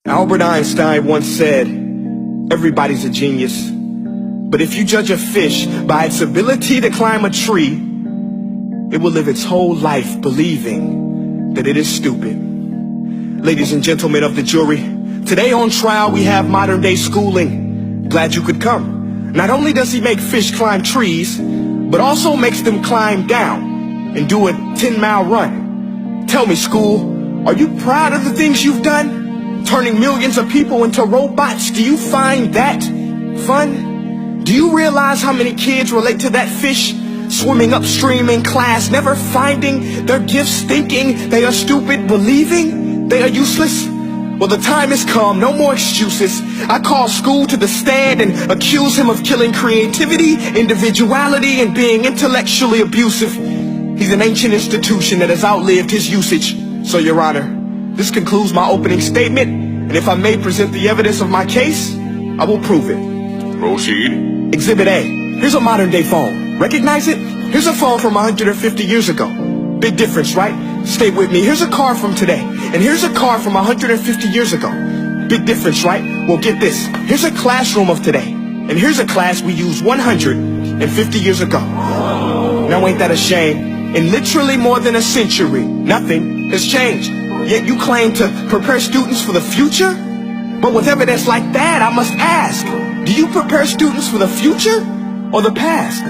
Albert Einstein once said, everybody's a genius, but if you judge a fish by its ability to climb a tree, it will live its whole life believing that it is stupid. Ladies and gentlemen of the jury, today on trial we have modern day schooling. Glad you could come. Not only does he make fish climb trees, but also makes them climb down and do a 10-mile run. Tell me, school, are you proud of the things you've done? Turning millions of people into robots, do you find that fun? Do you realize how many kids relate to that fish swimming upstream in class, never finding their gifts, thinking they are stupid, believing they are useless? Well, the time has come, no more excuses. I call school to the stand and accuse him of killing creativity, individuality, and being intellectually abusive. He's an ancient institution that has outlived his usage. So, Your Honor, this concludes my opening statement, and if I may present the evidence of my case, I will prove it. Proceed. Exhibit A. Here's a modern day phone. Recognize it? Here's a phone from 150 years ago. Big difference, right? Stay with me. Here's a car from today, and here's a car from 150 years ago. Big difference, right? Well, get this. Here's a classroom of today, and here's a class we used 150 years ago. Now ain't that a shame? In literally more than a century, nothing has changed. Yet you claim to prepare students for the future? But with evidence like that, I must ask, do you prepare students for the future or the past?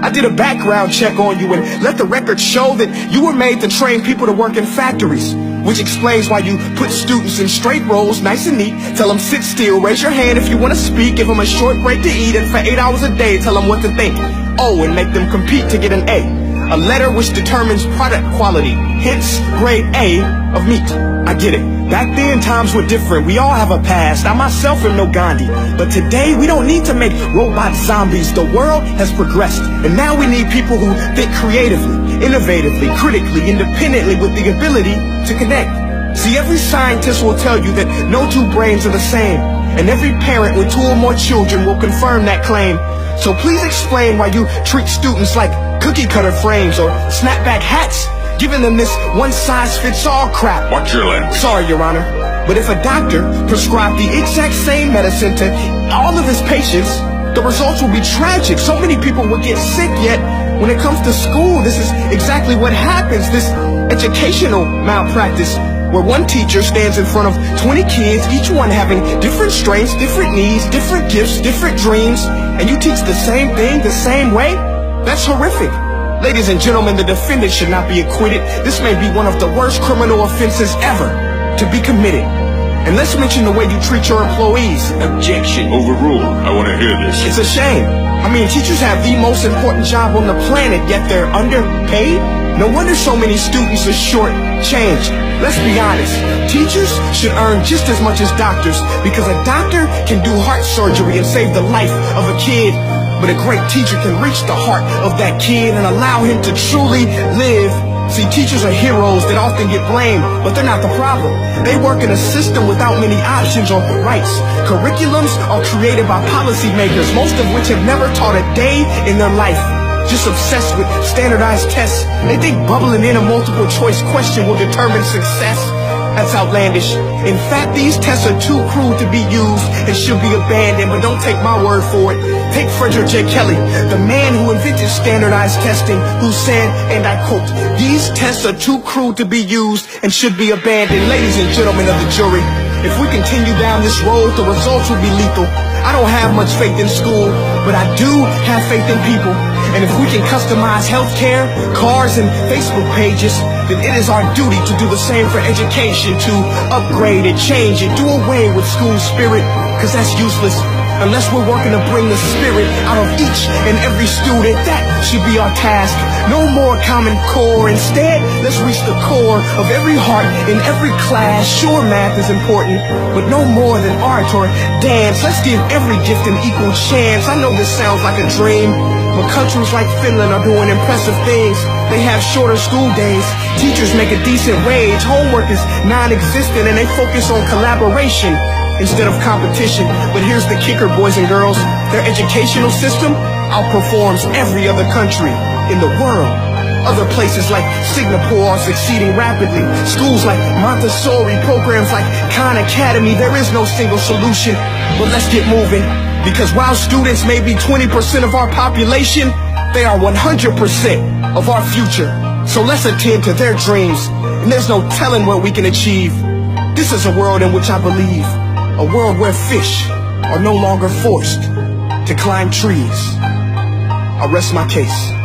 I did a background check on you and let the record show that you were made to train people to work in factories, which explains why you put students in straight rows, nice and neat, tell them sit still, raise your hand if you want to speak, give them a short break to eat, and for 8 hours a day, tell them what to think. Oh, and make them compete to get an A letter which determines product quality, hence grade A of meat. I get it. Back then, times were different. We all have a past. I myself am no Gandhi. But today, we don't need to make robot zombies. The world has progressed. And now we need people who think creatively, innovatively, critically, independently, with the ability to connect. See, every scientist will tell you that no two brains are the same. And every parent with 2 or more children will confirm that claim. So please explain why you treat students like cookie cutter frames or snapback hats, giving them this one-size-fits-all crap. Watch your language. Sorry, Your Honor, but if a doctor prescribed the exact same medicine to all of his patients, the results will be tragic. So many people will get sick, yet when it comes to school, this is exactly what happens. This educational malpractice, where one teacher stands in front of 20 kids, each one having different strengths, different needs, different gifts, different dreams, and you teach the same thing the same way? That's horrific. Ladies and gentlemen, the defendant should not be acquitted. This may be one of the worst criminal offenses ever to be committed. And let's mention the way you treat your employees. Objection. Overruled. I want to hear this. It's a shame. I mean, teachers have the most important job on the planet, yet they're underpaid? No wonder so many students are short-changed. Let's be honest. Teachers should earn just as much as doctors, because a doctor can do heart surgery and save the life of a kid. But a great teacher can reach the heart of that kid and allow him to truly live. See, teachers are heroes that often get blamed, but they're not the problem. They work in a system without many options or rights. Curriculums are created by policymakers, most of which have never taught a day in their life. Just obsessed with standardized tests. They think bubbling in a multiple choice question will determine success. That's outlandish. In fact, these tests are too cruel to be used and should be abandoned, but don't take my word for it. Take Frederick J. Kelly, the man who invented standardized testing, who said, and I quote, "These tests are too cruel to be used and should be abandoned." Ladies and gentlemen of the jury, if we continue down this road, the results will be lethal. I don't have much faith in school, but I do have faith in people. And if we can customize healthcare, cars, and Facebook pages, then it is our duty to do the same for education, to upgrade it, change it, do away with school spirit, because that's useless. Unless we're working to bring the spirit out of each and every student, that should be our task. No more Common Core. Instead, let's reach the core of every heart in every class. Sure, math is important, but no more than art or dance. Let's give every gift an equal chance. I know this sounds like a dream, but countries like Finland are doing impressive things. They have shorter school days. Teachers make a decent wage. Homework is non-existent, and they focus on collaboration instead of competition. But here's the kicker, boys and girls. Their educational system outperforms every other country in the world. Other places like Singapore are succeeding rapidly. Schools like Montessori, programs like Khan Academy. There is no single solution, but let's get moving. Because while students may be 20% of our population, they are 100% of our future. So let's attend to their dreams, and there's no telling what we can achieve. This is a world in which I believe, a world where fish are no longer forced to climb trees. I rest my case.